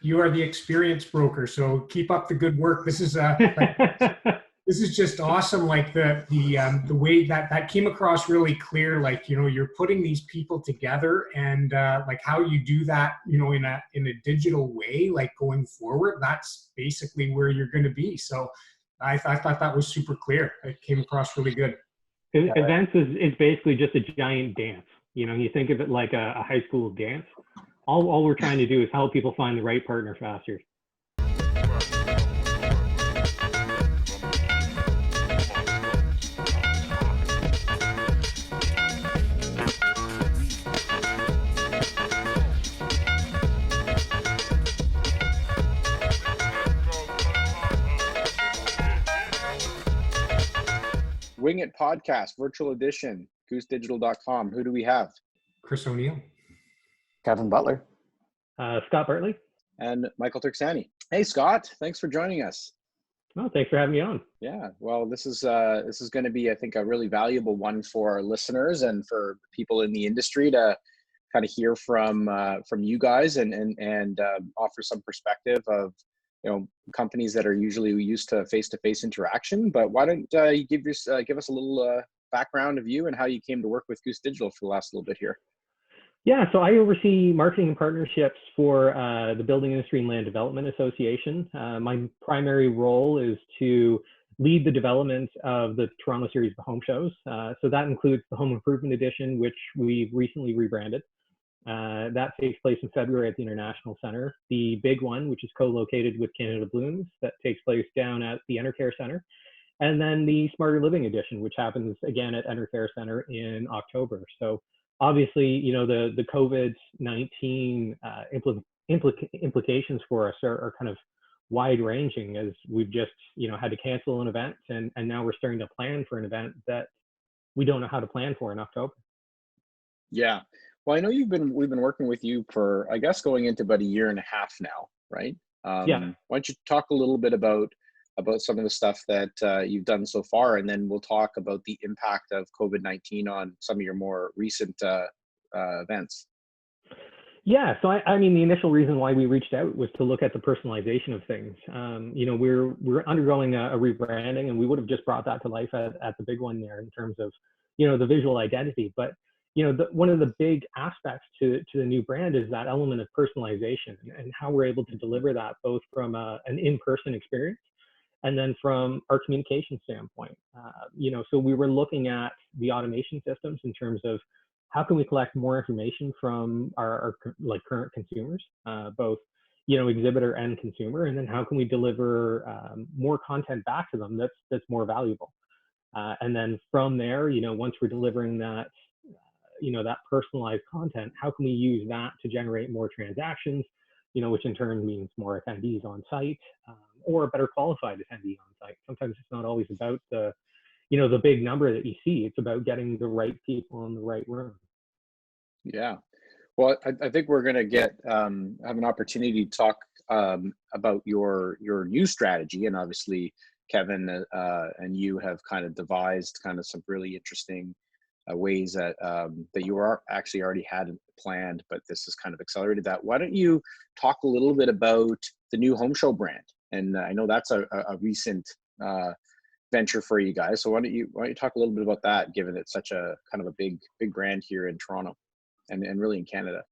You are the experienced broker, so keep up the good work. This is this is just awesome. Like the way that came across really clear. Like, you know, you're putting these people together, and like how you do that, you know, in a digital way, like going forward. That's basically where you're going to be. So I thought that was super clear. It came across really good. Events is basically just a giant dance. You know, you think of it like a high school dance. All we're trying to do is help people find the right partner faster. Wing It Podcast, virtual edition, goosedigital.com. Who do we have? Chris O'Neill. Kevin Butler. Scott Bartley. And Michael Turksani. Hey, Scott, thanks for joining us. Oh, thanks for having me on. Yeah, well, this is going to be, I think, a really valuable one for our listeners and for people in the industry to kind of hear from you guys and offer some perspective of, you know, companies that are usually used to face-to-face interaction. But why don't you give us a little background of you and how you came to work with Goose Digital for the last little bit here? Yeah, so I oversee marketing and partnerships for the Building Industry and Land Development Association. My primary role is to lead the development of the Toronto series of home shows. So that includes the Home Improvement Edition, which we've recently rebranded. That takes place in February at the International Centre. The big one, which is co-located with Canada Blooms, that takes place down at the Enercare Centre. And then the Smarter Living Edition, which happens again at Enercare Centre in October. So obviously, you know, the COVID-19 implications for us are kind of wide-ranging, as we've just, you know, had to cancel an event, and now we're starting to plan for an event that we don't know how to plan for in October. Yeah. Well, I know we've been working with you for, I guess, going into about a year and a half now, right? Yeah. Why don't you talk a little bit about some of the stuff that you've done so far, and then we'll talk about the impact of COVID-19 on some of your more recent events. Yeah, so I mean, the initial reason why we reached out was to look at the personalization of things. You know, we're undergoing a rebranding, and we would have just brought that to life at the big one there in terms of, you know, the visual identity. But you know, one of the big aspects to the new brand is that element of personalization and how we're able to deliver that both from an in-person experience and then from our communication standpoint. You know, so we were looking at the automation systems in terms of how can we collect more information from our like current consumers, both, you know, exhibitor and consumer, and then how can we deliver more content back to them that's more valuable. And then from there, you know, once we're delivering that, you know, that personalized content, how can we use that to generate more transactions, you know, which in turn means more attendees on site, or a better qualified attendee on site. Sometimes it's not always about the, you know, the big number that you see. It's about getting the right people in the right room. Yeah. Well, I think we're going to have an opportunity to talk about your new strategy, and obviously Kevin and you have kind of devised kind of some really interesting ways that you are actually already had planned, but this has kind of accelerated that. Why don't you talk a little bit about the new home show brand? And I know that's a recent venture for you guys. So why don't you talk a little bit about that, given it's such a kind of a big brand here in Toronto and really in Canada?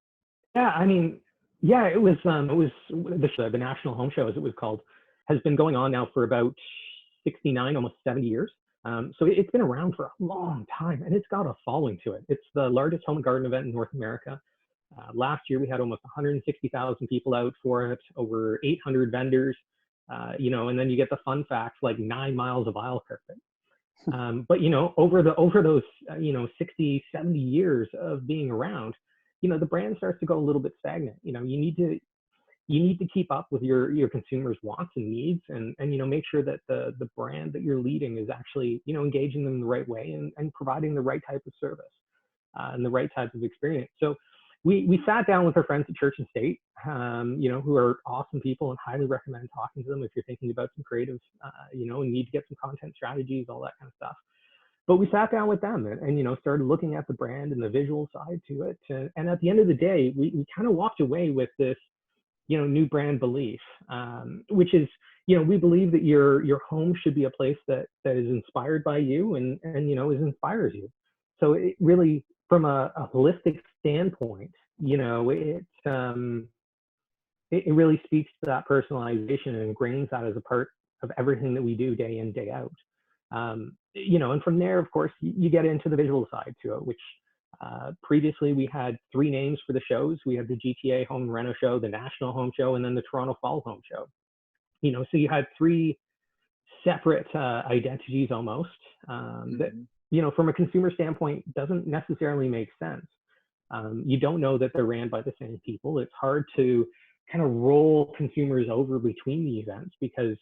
Yeah, I mean, yeah, it was the National Home Show, as it was called, has been going on now for about 69, almost 70 years. So it's been around for a long time, and it's got a following to it. It's the largest home and garden event in North America. Last year, we had almost 160,000 people out for it, over 800 vendors, you know, and then you get the fun facts like 9 miles of aisle carpet. But, you know, over those, you know, 60, 70 years of being around, you know, the brand starts to go a little bit stagnant. You know, you need to keep up with your consumers' wants and needs, and you know, make sure that the brand that you're leading is actually, you know, engaging them in the right way and providing the right type of service and the right type of experience. So we sat down with our friends at Church and State, you know, who are awesome people, and highly recommend talking to them if you're thinking about some creative, you know, and need to get some content strategies, all that kind of stuff. But we sat down with them and you know, started looking at the brand and the visual side to it. And at the end of the day, we kind of walked away with this, new brand belief, which is, we believe that your home should be a place that is inspired by you and inspires you. So it really, from a holistic standpoint, it really speaks to that personalization and ingrains that as a part of everything that we do day in, day out. And from there, of course, you get into the visual side to it, which previously we had 3 names for the shows. We had the GTA Home and Reno Show, the National Home Show, and then the Toronto Fall Home Show. So you had 3 separate identities almost that, from a consumer standpoint, doesn't necessarily make sense. You don't know that they're ran by the same people. It's hard to kind of roll consumers over between the events because,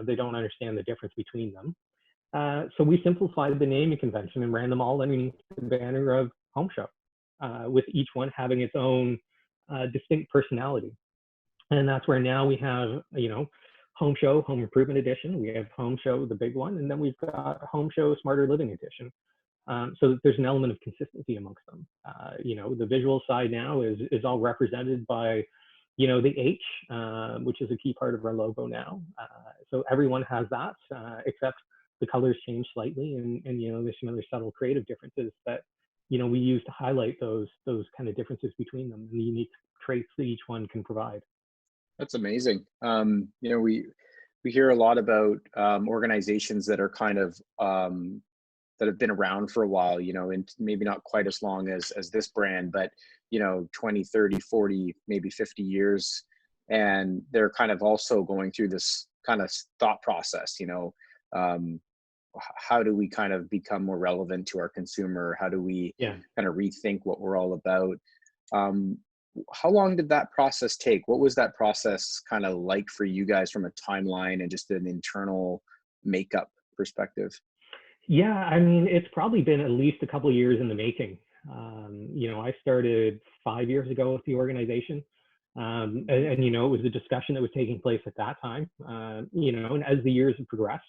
they don't understand the difference between them. So we simplified the naming convention and ran them all underneath the banner of Home Show, with each one having its own distinct personality. And that's where now we have, Home Show, Home Improvement Edition. We have Home Show, the big one, and then we've got Home Show, Smarter Living Edition. So that there's an element of consistency amongst them. The visual side now is all represented by, the H, which is a key part of our logo now. So everyone has that, except the colors change slightly, and there's some other subtle creative differences that we use to highlight those kind of differences between them and the unique traits that each one can provide. That's amazing. We hear a lot about organizations that are kind of that have been around for a while, and maybe not quite as long as this brand, but 20, 30, 40, maybe 50 years, and they're kind of also going through this kind of thought process. How do we kind of become more relevant to our consumer? How do we kind of rethink what we're all about? How long did that process take? What was that process kind of like for you guys from a timeline and just an internal makeup perspective? Yeah, I mean, it's probably been at least a couple of years in the making. I started 5 years ago with the organization. And it was a discussion that was taking place at that time. And as the years have progressed,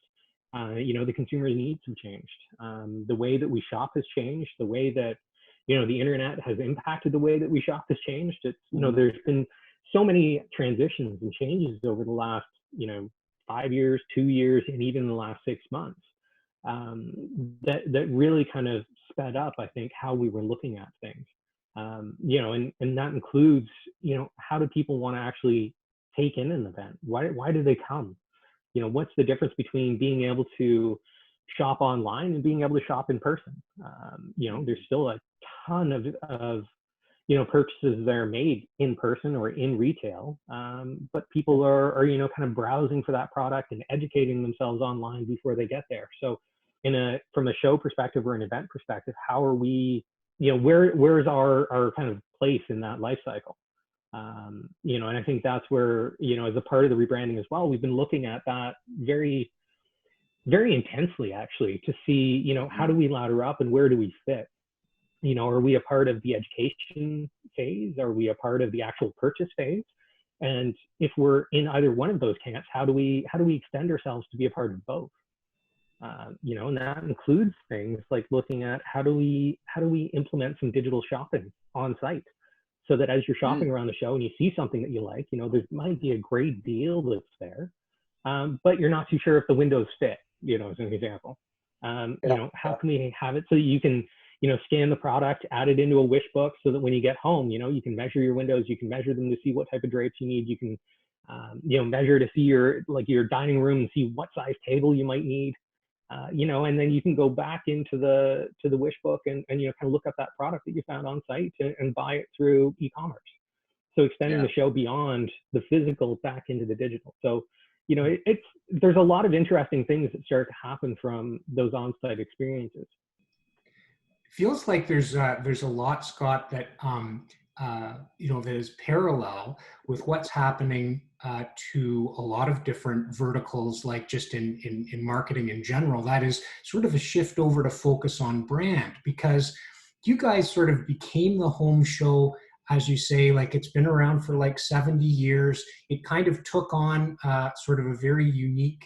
the consumer's needs have changed. The way that we shop has changed. The way that, the internet has impacted the way that we shop has changed. It's, there's been so many transitions and changes over the last, 5 years, 2 years, and even the last 6 months. That really kind of sped up, I think, how we were looking at things. And that includes, how do people want to actually take in an event? Why do they come? What's the difference between being able to shop online and being able to shop in person? There's still a ton of purchases that are made in person or in retail, but people are kind of browsing for that product and educating themselves online before they get there. So from a show perspective or an event perspective, how are we, where's our kind of place in that life cycle? And I think that's where, as a part of the rebranding as well, we've been looking at that very, very intensely, actually, to see, how do we ladder up and where do we fit? Are we a part of the education phase? Are we a part of the actual purchase phase? And if we're in either one of those camps, how do we extend ourselves to be a part of both? And that includes things like looking at how do we implement some digital shopping on site, so that as you're shopping around the show and you see something that you like, there might be a great deal that's there, but you're not too sure if the windows fit, as an example. How can we have it so that you can, scan the product, add it into a wish book so that when you get home, you can measure your windows, you can measure them to see what type of drapes you need. You can, measure to see your dining room and see what size table you might need. And then you can go back into the wish book and kind of look up that product that you found on site and buy it through e-commerce. So extending the show beyond the physical back into the digital. So, there's a lot of interesting things that start to happen from those on-site experiences. It feels like there's a lot, Scott, that that is parallel with what's happening to a lot of different verticals, like just in marketing in general. That is sort of a shift over to focus on brand, because you guys sort of became the home show as you say, like it's been around for like 70 years. It kind of took on sort of a very unique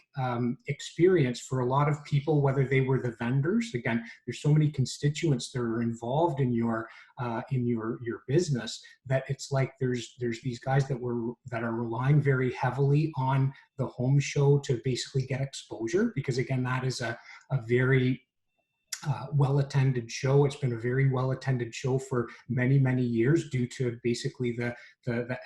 experience for a lot of people, whether they were the vendors. Again, there's so many constituents that are involved in your business, that it's like there's these guys that are relying very heavily on the home show to basically get exposure, because again, that is a very well-attended show. It's been a very well-attended show for many, many years due to basically the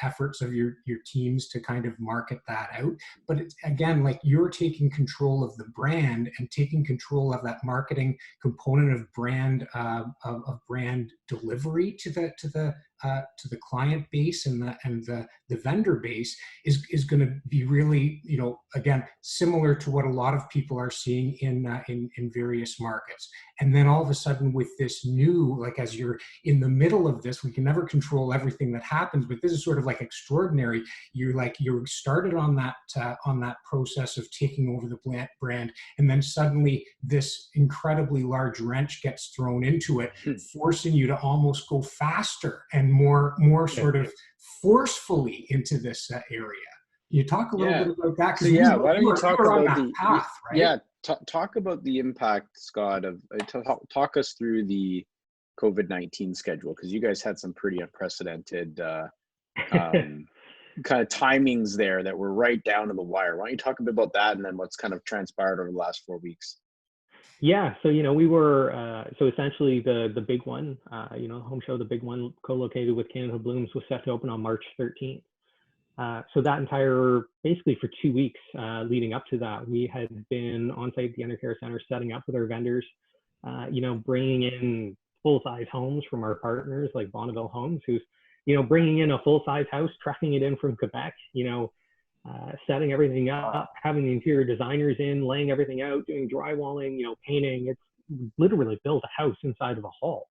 efforts of your teams to kind of market that out. But it's, again, like you're taking control of the brand and taking control of that marketing component of brand brand delivery to the client base and the vendor base is going to be really, you know, again, similar to what a lot of people are seeing in various markets. And then all of a sudden with this new, like as you're in the middle of this, we can never control everything that happens, but this is sort of like extraordinary. You're started on that process of taking over the brand, and then suddenly this incredibly large wrench gets thrown into it, forcing you to almost go faster and more sort of forcefully into this area. You talk a little bit about that, because why don't you talk about the path, right? Yeah, talk about the impact, Scott, of talk us through the COVID-19 schedule, because you guys had some pretty unprecedented kind of timings there that were right down to the wire. Why don't you talk a bit about that, and then what's kind of transpired over the last 4 weeks? Yeah, so, you know, we were, so essentially the big one, you know, home show, the big one co-located with Canada Blooms, was set to open on March 13th. So that basically for 2 weeks leading up to that, we had been on site at the Undercare Center setting up with our vendors, you know, bringing in full-size homes from our partners like Bonneville Homes, who's, you know, bringing in a full-size house, trucking it in from Quebec, you know, setting everything up, having the interior designers in, laying everything out, doing drywalling, you know, painting. It's literally built a house inside of a hall.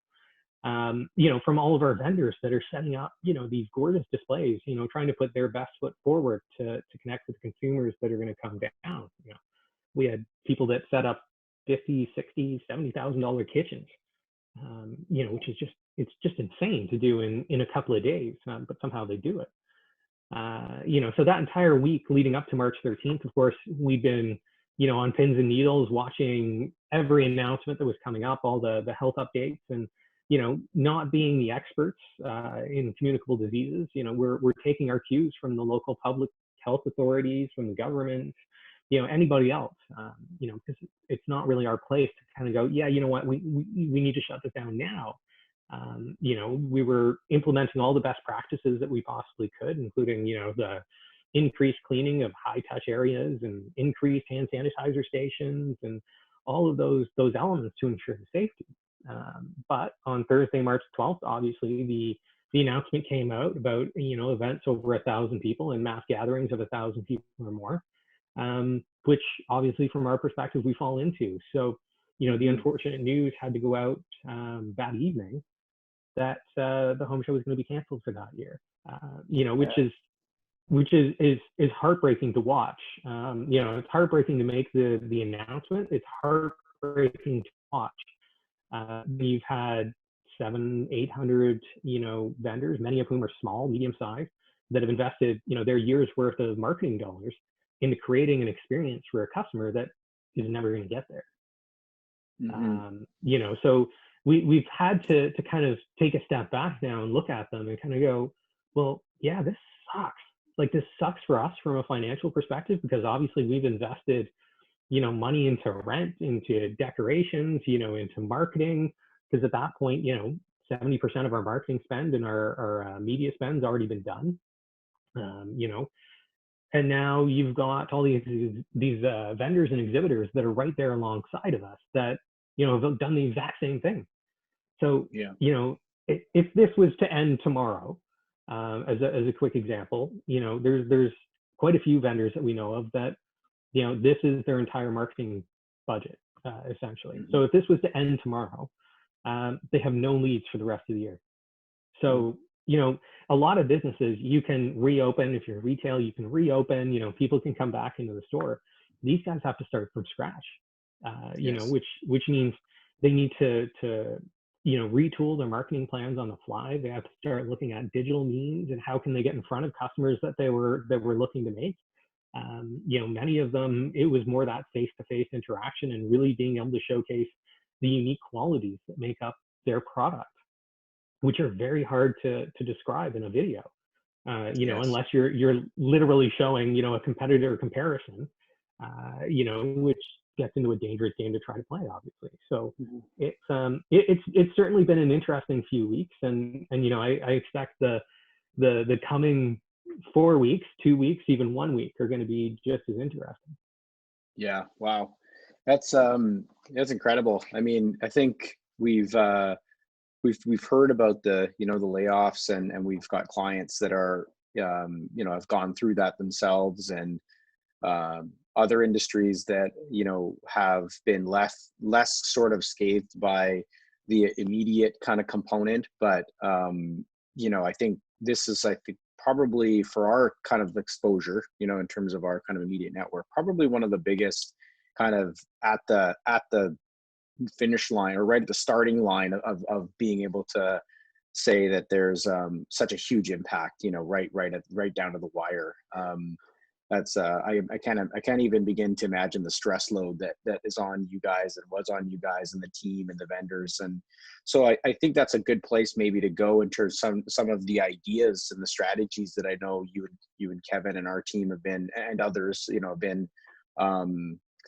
You know, from all of our vendors that are setting up, you know, these gorgeous displays, you know, trying to put their best foot forward to connect with consumers that are going to come down. You know, we had people that set up $50,000, $60,000, $70,000 kitchens, you know, which is it's just insane to do in a couple of days, but somehow they do it. You know, so that entire week leading up to March 13th, of course, we've been, you know, on pins and needles, watching every announcement that was coming up, all the health updates, and, you know, not being the experts in communicable diseases, you know, we're taking our cues from the local public health authorities, from the government, you know, anybody else, you know, because it's not really our place to kind of go, yeah, you know what, we need to shut this down now. You know, we were implementing all the best practices that we possibly could, including, you know, the increased cleaning of high touch areas and increased hand sanitizer stations and all of those elements to ensure the safety. But on Thursday, March 12th, obviously the announcement came out about, you know, events over 1,000 people and mass gatherings of 1,000 people or more, which obviously from our perspective we fall into. So, you know, the unfortunate news had to go out that evening that the home show was going to be canceled for that year. You know, which is heartbreaking to watch. You know, it's heartbreaking to make the announcement. It's heartbreaking to watch. We've had 700-800, you know, vendors, many of whom are small, medium-sized, that have invested, you know, their year's worth of marketing dollars into creating an experience for a customer that is never going to get there. You know, so we've had to kind of take a step back now and look at them and kind of go, well, yeah, this sucks. Like, this sucks for us from a financial perspective, because obviously we've invested, you know, money into rent, into decorations, you know, into marketing, because at that point, you know, 70% of our marketing spend and our media spend's already been done. You know, and now you've got all these vendors and exhibitors that are right there alongside of us that, you know, have done the exact same thing. So, you know, if this was to end tomorrow, as a quick example, you know, there's quite a few vendors that we know of that, you know, this is their entire marketing budget, essentially. So if this was to end tomorrow, they have no leads for the rest of the year. So, you know, a lot of businesses, you can reopen. If you're retail, you can reopen, you know, people can come back into the store. These guys have to start from scratch, you know, which means they need to retool their marketing plans on the fly. They have to start looking at digital means and how can they get in front of customers that they were looking to make. Many of them, it was more that face-to-face interaction and really being able to showcase the unique qualities that make up their product, which are very hard to describe in a video. Yes. Unless you're literally showing, a competitor comparison, which gets into a dangerous game to try to play, obviously. So it's certainly been an interesting few weeks, and I expect the coming 4 weeks, 2 weeks, even 1 week are going to be just as interesting. Yeah. Wow. That's incredible. I mean, I think we've heard about the layoffs, and we've got clients that are have gone through that themselves, and other industries that have been less sort of scathed by the immediate kind of component. But I think this is, probably for our kind of exposure, in terms of our kind of immediate network, probably one of the biggest kind of at the finish line, or right at the starting line of being able to say that there's such a huge impact, right down to the wire. That's I can't even begin to imagine the stress load that is on you guys, and was on you guys and the team and the vendors. And so I think that's a good place maybe to go into some of the ideas and the strategies that I know you and Kevin and our team have been, and others have been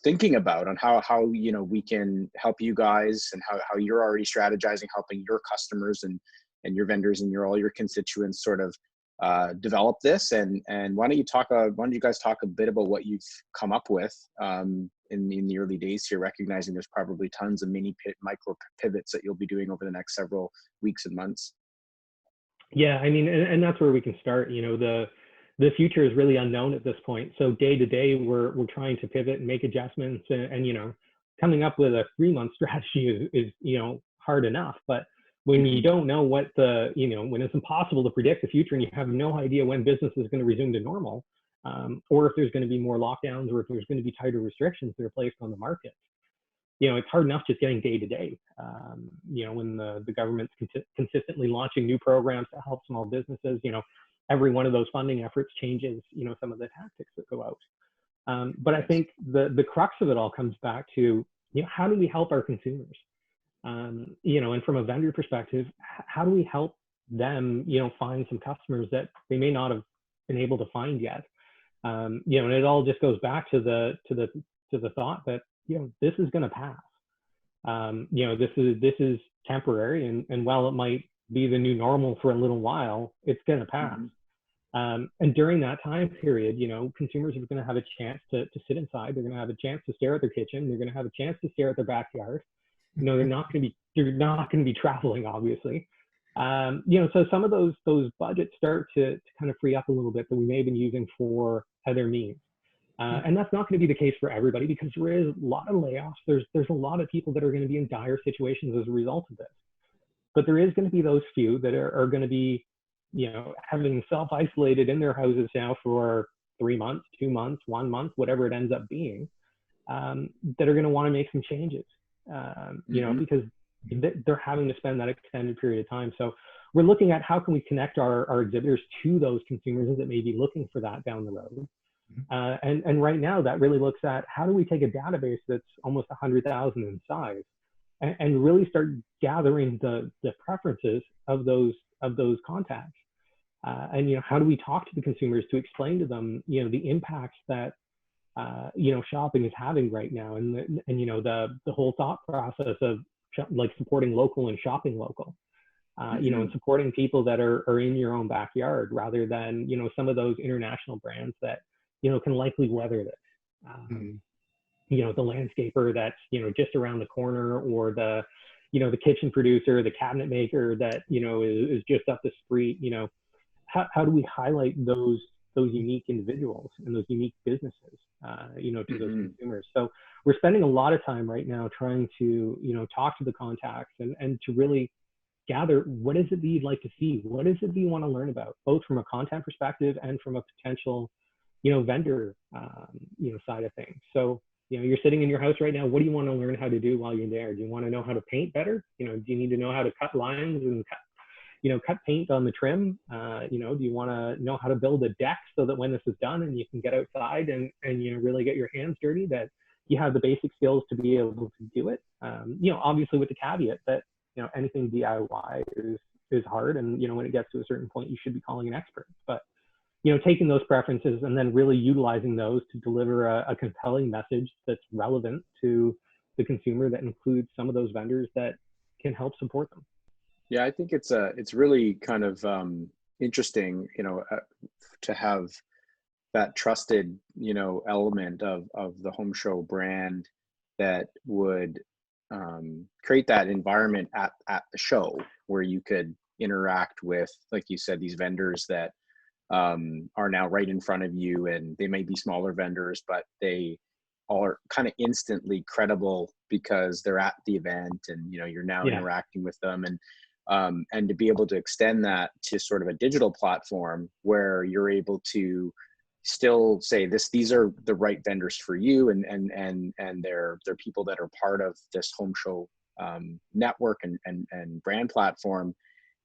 thinking about, on how we can help you guys, and how you're already strategizing, helping your customers and your vendors and all your constituents sort of develop this. And why don't you guys talk a bit about what you've come up with in the early days here, recognizing there's probably tons of micro pivots that you'll be doing over the next several weeks and months. Yeah, I mean, and that's where we can start. The future is really unknown at this point. So day to day, we're trying to pivot and make adjustments, and coming up with a 3-month strategy is hard enough. But when you don't know when it's impossible to predict the future, and you have no idea when business is going to resume to normal, or if there's going to be more lockdowns, or if there's going to be tighter restrictions that are placed on the market, it's hard enough just getting day to day. When the government's consistently launching new programs to help small businesses, every one of those funding efforts changes, some of the tactics that go out. But I think the crux of it all comes back to, how do we help our consumers? And from a vendor perspective, how do we help them, find some customers that they may not have been able to find yet? And it all just goes back to the thought that, this is going to pass. This is temporary, and while it might be the new normal for a little while, it's going to pass. And during that time period, consumers are going to have a chance to sit inside. They're going to have a chance to stare at their kitchen. They're going to have a chance to stare at their backyard. They're not going to be traveling, obviously. So some of those budgets start to kind of free up a little bit that we may have been using for other means. And that's not going to be the case for everybody, because there is a lot of layoffs. There's a lot of people that are going to be in dire situations as a result of this. But there is going to be those few that are going to be, having self-isolated in their houses now for 3 months, 2 months, 1 month, whatever it ends up being, that are going to want to make some changes, because they're having to spend that extended period of time. So we're looking at how can we connect our exhibitors to those consumers that may be looking for that down the road. And right now that really looks at how do we take a database that's almost 100,000 in size and really start gathering the preferences of those contacts. And how do we talk to the consumers to explain to them, the impacts that shopping is having right now, and the whole thought process of like supporting local and shopping local, and supporting people that are in your own backyard rather than some of those international brands that can likely weather this. The landscaper that's just around the corner, or the kitchen producer, the cabinet maker that is just up the street. How do we highlight those unique individuals and those unique businesses to those consumers? So we're spending a lot of time right now trying to talk to the contacts and to really gather what is it that you'd like to see, what is it that you want to learn about, both from a content perspective and from a potential vendor side of things. So You know, you're sitting in your house right now. What do you want to learn how to do while you're there? Do you want to know how to paint better? You know, do you need to know how to cut lines and cut paint on the trim? You know, do you want to know how to build a deck so that when this is done and you can get outside and really get your hands dirty, that you have the basic skills to be able to do it? You know, obviously with the caveat that, you know, anything DIY is hard, and, you know, when it gets to a certain point, you should be calling an expert. But, you know, taking those preferences and then really utilizing those to deliver a compelling message that's relevant to the consumer, that includes some of those vendors that can help support them. Yeah, I think it's really kind of interesting, you know, to have that trusted, you know, element of the home show brand that would create that environment at the show where you could interact with, like you said, these vendors that are now right in front of you, and they may be smaller vendors, but they are kind of instantly credible because they're at the event, and, you know, you're now interacting with them, and to be able to extend that to sort of a digital platform where you're able to still say these are the right vendors for you, and they're people that are part of this home show network and brand platform,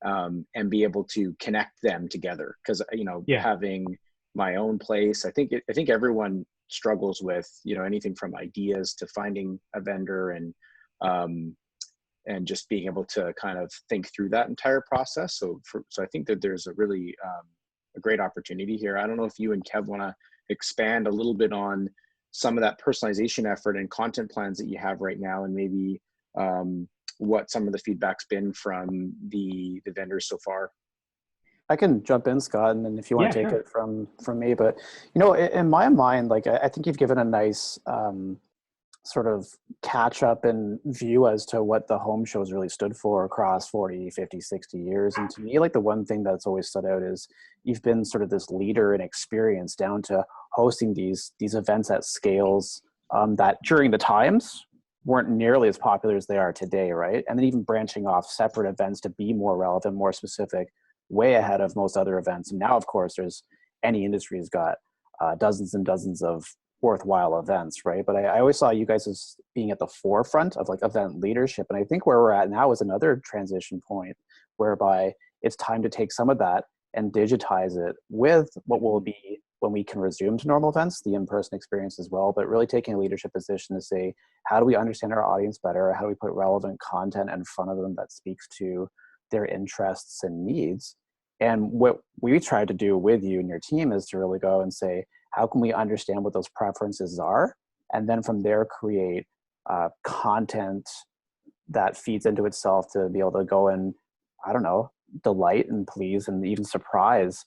and be able to connect them together. Because, you know, having my own place, I think everyone struggles with, you know, anything from ideas to finding a vendor, and just being able to kind of think through that entire process. So I think that there's a really a great opportunity here. I don't know if you and Kev want to expand a little bit on some of that personalization effort and content plans that you have right now, and maybe what some of the feedback's been from the vendors so far. I can jump in, Scott, and then if you want to take it from me. But, you know, in my mind, like, I think you've given a nice sort of catch up and view as to what the home shows really stood for across 40, 50, 60 years. And to me, like, the one thing that's always stood out is you've been sort of this leader in experience, down to hosting these events at scales that during the times weren't nearly as popular as they are today, right? And then even branching off separate events to be more relevant, more specific, way ahead of most other events. And now, of course, any industry has got dozens and dozens of worthwhile events, right? But I always saw you guys as being at the forefront of, like, event leadership. And I think where we're at now is another transition point whereby it's time to take some of that and digitize it with what will be, when we can resume to normal events, the in-person experience as well, but really taking a leadership position to say, how do we understand our audience better? How do we put relevant content in front of them that speaks to their interests and needs? And what we tried to do with you and your team is to really go and say, how can we understand what those preferences are? And then from there, create content that feeds into itself to be able to go and, I don't know, delight and please and even surprise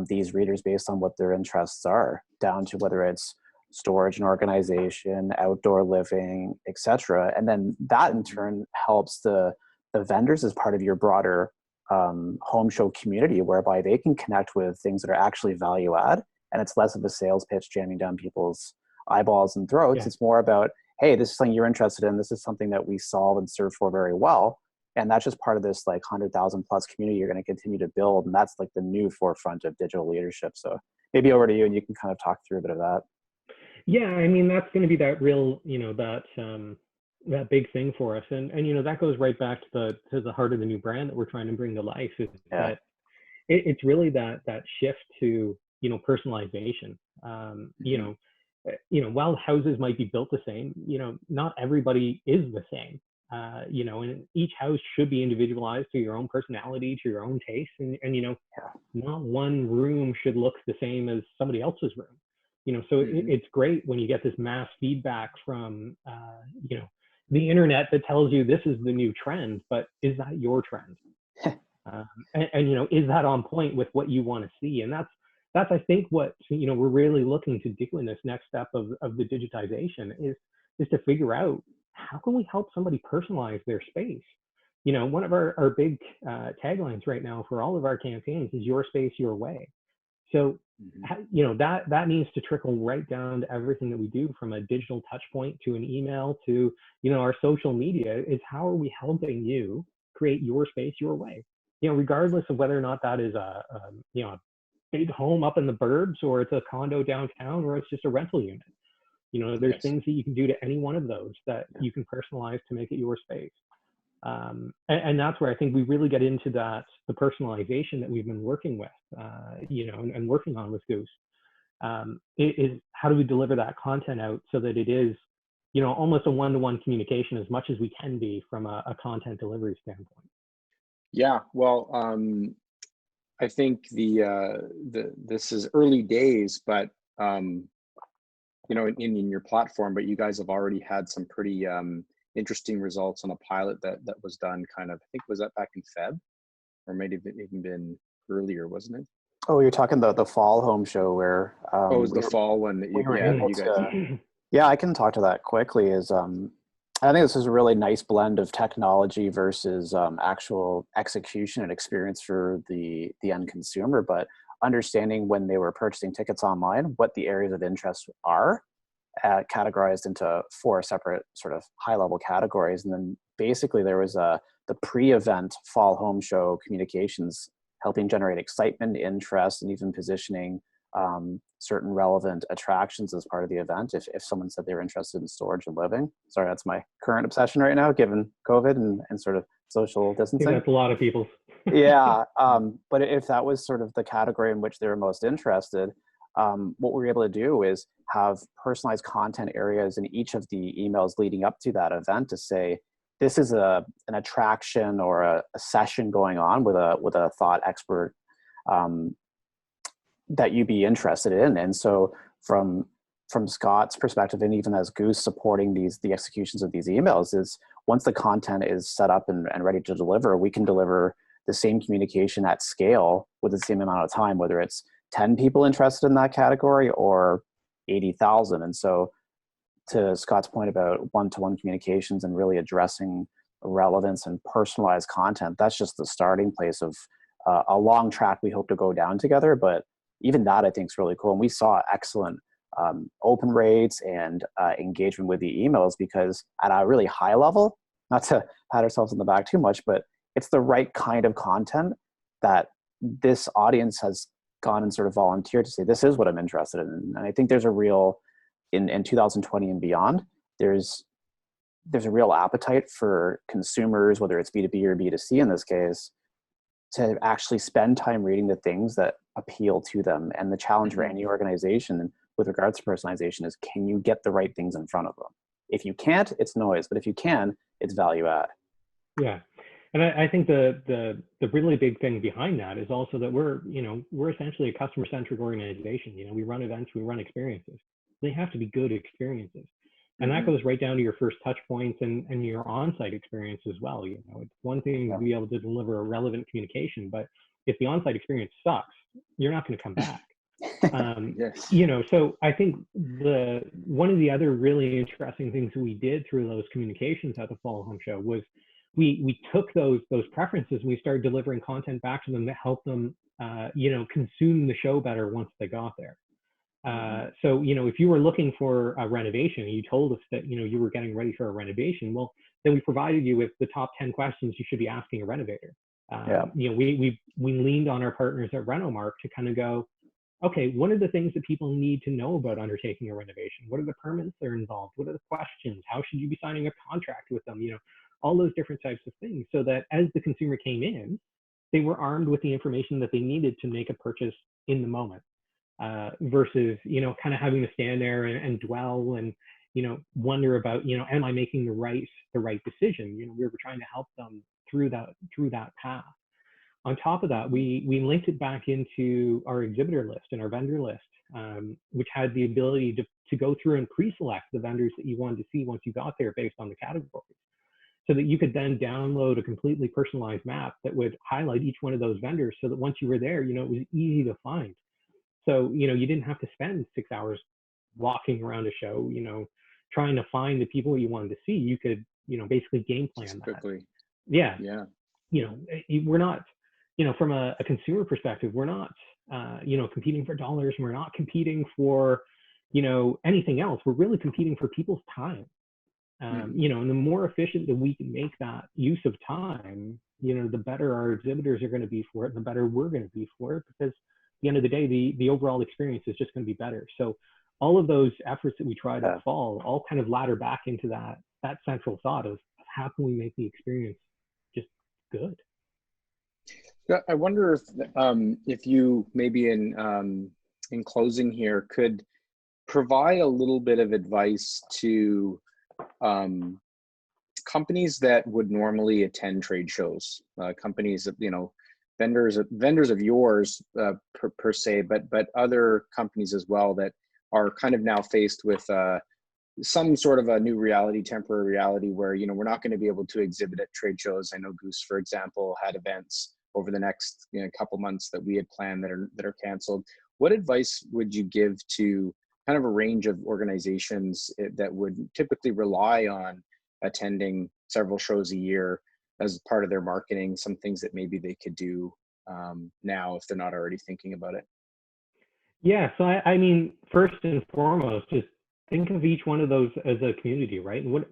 these readers based on what their interests are, down to whether it's storage and organization, outdoor living, etc. And then that in turn helps the vendors as part of your broader home show community, whereby they can connect with things that are actually value add. And it's less of a sales pitch jamming down people's eyeballs and throats. Yeah. It's more about, hey, this is something you're interested in. This is something that we solve and serve for very well. And that's just part of this, like, 100,000 plus community you're going to continue to build. And that's, like, the new forefront of digital leadership. So maybe over to you, and you can kind of talk through a bit of that. Yeah, I mean, that's going to be that real, you know, that big thing for us. And you know, that goes right back to the heart of the new brand that we're trying to bring to life, is that it's really that shift to, you know, personalization. You know, while houses might be built the same, you know, not everybody is the same. You know, and each house should be individualized to your own personality, to your own taste, and you know, not one room should look the same as somebody else's room. You know, so it's great when you get this mass feedback from you know, the internet that tells you this is the new trend, but is that your trend? And you know, is that on point with what you want to see? And that's I think what, you know, we're really looking to do in this next step of the digitization is to figure out, how can we help somebody personalize their space? You know, one of our big taglines right now for all of our campaigns is your space, your way. So, you know, that needs to trickle right down to everything that we do, from a digital touch point to an email to, you know, our social media. Is how are we helping you create your space, your way? You know, regardless of whether or not that is you know, a big home up in the burbs, or it's a condo downtown, or it's just a rental unit. There's Yes. things that you can do to any one of those that you can personalize to make it your space. And that's where I think we really get into the personalization that we've been working with, and working on with Goose. Is how do we deliver that content out so that it is, almost a one-to-one communication as much as we can be from a content delivery standpoint. Yeah, well, I think this is early days, but in your platform, but you guys have already had some pretty interesting results on a pilot that was done kind of, I think, was that back in Feb, or maybe even been earlier, wasn't it? Oh, you're talking the fall home show where Oh, it was the fall one that you, that you guys. Yeah, I can talk to that quickly. I think this is a really nice blend of technology versus actual execution and experience for the end consumer, but understanding when they were purchasing tickets online, what the areas of interest are, categorized into 4 separate sort of high-level categories. And then basically there was the pre-event fall home show communications, helping generate excitement, interest, and even positioning certain relevant attractions as part of the event if someone said they were interested in storage and living. Sorry, that's my current obsession right now, given COVID and sort of social distancing. I think that's a lot of people. Yeah, but if that was sort of the category in which they were most interested, what we were able to do is have personalized content areas in each of the emails leading up to that event to say, this is an attraction or a session going on with a thought expert that you'd be interested in. And so from Scott's perspective, and even as Goose supporting the executions of these emails, is once the content is set up and ready to deliver, we can deliver the same communication at scale with the same amount of time, whether it's 10 people interested in that category or 80,000. And so to Scott's point about one-to-one communications and really addressing relevance and personalized content, that's just the starting place of a long track we hope to go down together. But even that I think is really cool. And we saw excellent open rates and engagement with the emails, because at a really high level, not to pat ourselves on the back too much, but it's the right kind of content that this audience has gone and sort of volunteered to say, this is what I'm interested in. And I think there's a real, in 2020 and beyond, there's a real appetite for consumers, whether it's B2B or B2C in this case, to actually spend time reading the things that appeal to them. And the challenge for any organization with regards to personalization is, can you get the right things in front of them? If you can't, it's noise, but if you can, it's value add. Yeah. And I think the really big thing behind that is also that we're essentially a customer-centric organization. We run events, we run experiences. They have to be good experiences. And that goes right down to your first touch points and your on-site experience as well. It's one thing to be able to deliver a relevant communication, but if the on-site experience sucks, you're not going to come back. Yes. So I think one of the other really interesting things that we did through those communications at the Fall Home Show was we took those preferences and we started delivering content back to them that helped them, consume the show better once they got there. So, if you were looking for a renovation and you told us that, you were getting ready for a renovation, well, then we provided you with the top 10 questions you should be asking a renovator. We leaned on our partners at Renomark to kind of go, okay, what are the things that people need to know about undertaking a renovation? What are the permits that are involved? What are the questions? How should you be signing a contract with them? All those different types of things, so that as the consumer came in, they were armed with the information that they needed to make a purchase in the moment. Versus, kind of having to stand there and dwell and, wonder about, am I making the right decision? We were trying to help them through that path. On top of that, we linked it back into our exhibitor list and our vendor list, which had the ability to go through and pre-select the vendors that you wanted to see once you got there based on the categories, so that you could then download a completely personalized map that would highlight each one of those vendors, so that once you were there, it was easy to find. So, you didn't have to spend 6 hours walking around a show, trying to find the people you wanted to see. You could, basically game plan that. Quickly. Yeah. Yeah. We're not, from a consumer perspective, we're not, competing for dollars. We're not competing for, anything else. We're really competing for people's time. And the more efficient that we can make that use of time, the better our exhibitors are going to be for it, and the better we're going to be for it, because at the end of the day, the overall experience is just going to be better. So all of those efforts that we tried Yeah. this fall all kind of ladder back into that central thought of how can we make the experience just good. Yeah, I wonder if you maybe in closing here could provide a little bit of advice to companies that would normally attend trade shows, companies that, you know, vendors of yours per se, but other companies as well that are kind of now faced with some sort of a new reality, temporary reality, where, you know, we're not going to be able to exhibit at trade shows. I know Goose, for example, had events over the next, you know, couple months that we had planned that are canceled. What advice would you give to kind of a range of organizations that would typically rely on attending several shows a year as part of their marketing, some things that maybe they could do now if they're not already thinking about it? Yeah, so I mean, first and foremost, just think of each one of those as a community, right? And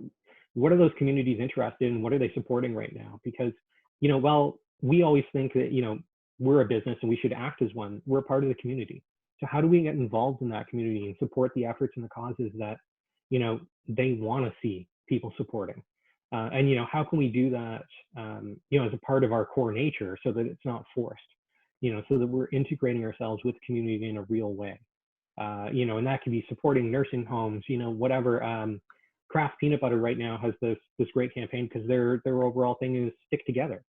what are those communities interested in? What are they supporting right now? Because, you know, while we always think that, you know, we're a business and we should act as one, we're a part of the community. So how do we get involved in that community and support the efforts and the causes that, you know, they want to see people supporting? And, you know, how can we do that, you know, as a part of our core nature so that it's not forced, you know, so that we're integrating ourselves with the community in a real way. You know, and that can be supporting nursing homes, you know, whatever. Kraft Peanut Butter right now has this great campaign because their overall thing is stick together.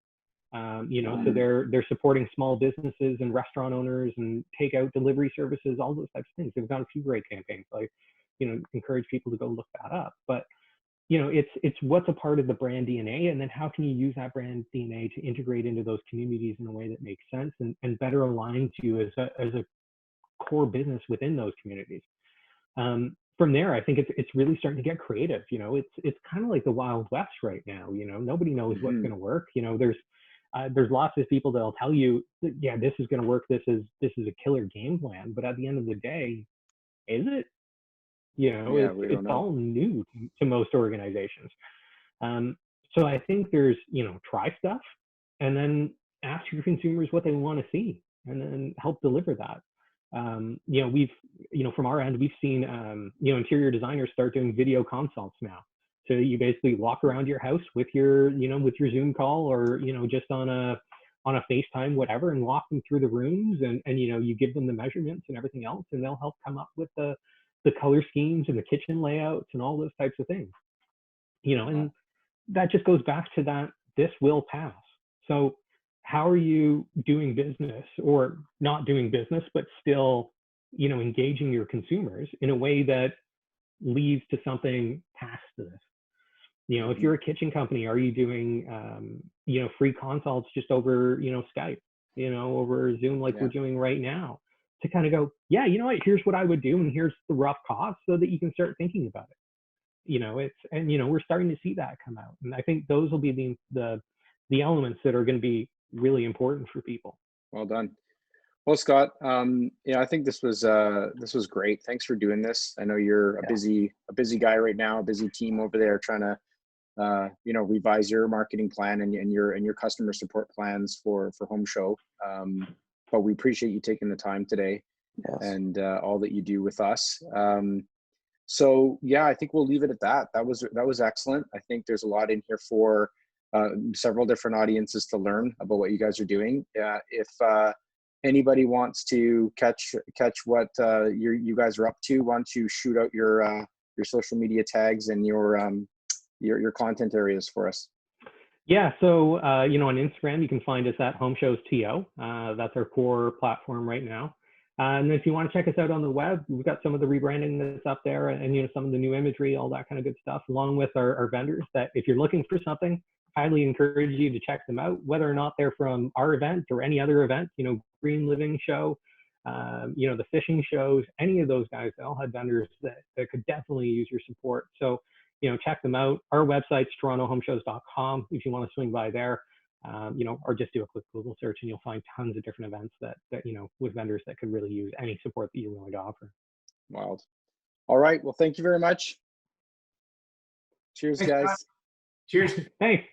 You know, so they're supporting small businesses and restaurant owners and takeout delivery services, all those types of things. They've got a few great campaigns. I, you know, encourage people to go look that up. But you know, it's what's a part of the brand DNA, and then how can you use that brand DNA to integrate into those communities in a way that makes sense and better align to you as a core business within those communities. From there, I think it's really starting to get creative. You know, it's kind of like the Wild West right now. You know, nobody knows what's going to work. You know, there's lots of people that'll tell you, yeah, this is going to work. This is a killer game plan. But at the end of the day, is it? You know, Yeah, we don't it's know. all new to most organizations. So I think there's, you know, try stuff and then ask your consumers what they want to see and then help deliver that. You know, you know, from our end, we've seen, you know, interior designers start doing video consults now. So you basically walk around your house with your, you know, with your Zoom call or, you know, just on a FaceTime, whatever, and walk them through the rooms and, you know, you give them the measurements and everything else, and they'll help come up with the color schemes and the kitchen layouts and all those types of things, you know, and that just goes back to that, this will pass. So how are you doing business or not doing business, but still, you know, engaging your consumers in a way that leads to something past this? You know, if you're a kitchen company, are you doing, you know, free consults just over, you know, Skype, you know, over Zoom, like we're doing right now, to kind of go, yeah, you know what, here's what I would do, and here's the rough cost, so that you can start thinking about it. You know, and you know, we're starting to see that come out, and I think those will be the elements that are going to be really important for people. Well done. Well, Scott, yeah, I think this was great. Thanks for doing this. I know you're a busy guy right now, a busy team over there trying to you know, revise your marketing plan and your customer support plans for Home Show. But we appreciate you taking the time today. Yes. And all that you do with us. So yeah, I think we'll leave it at that. That was excellent. I think there's a lot in here for several different audiences to learn about what you guys are doing. If anybody wants to catch what you guys are up to, why don't you shoot out your social media tags and your content areas for us? Yeah, so you know, on Instagram you can find us at Home Shows TO. That's our core platform right now. And if you want to check us out on the web, we've got some of the rebranding that's up there, and you know, some of the new imagery, all that kind of good stuff, along with our vendors. That if you're looking for something, highly encourage you to check them out, whether or not they're from our event or any other event. You know, Green Living Show, you know, the fishing shows, any of those guys, they all have vendors that could definitely use your support. So, you know, check them out. Our website's torontohomeshows.com if you want to swing by there, you know, or just do a quick Google search and you'll find tons of different events that you know, with vendors that could really use any support that you're willing to offer. Wild. All right. Well, thank you very much. Cheers, guys. Cheers. Thanks.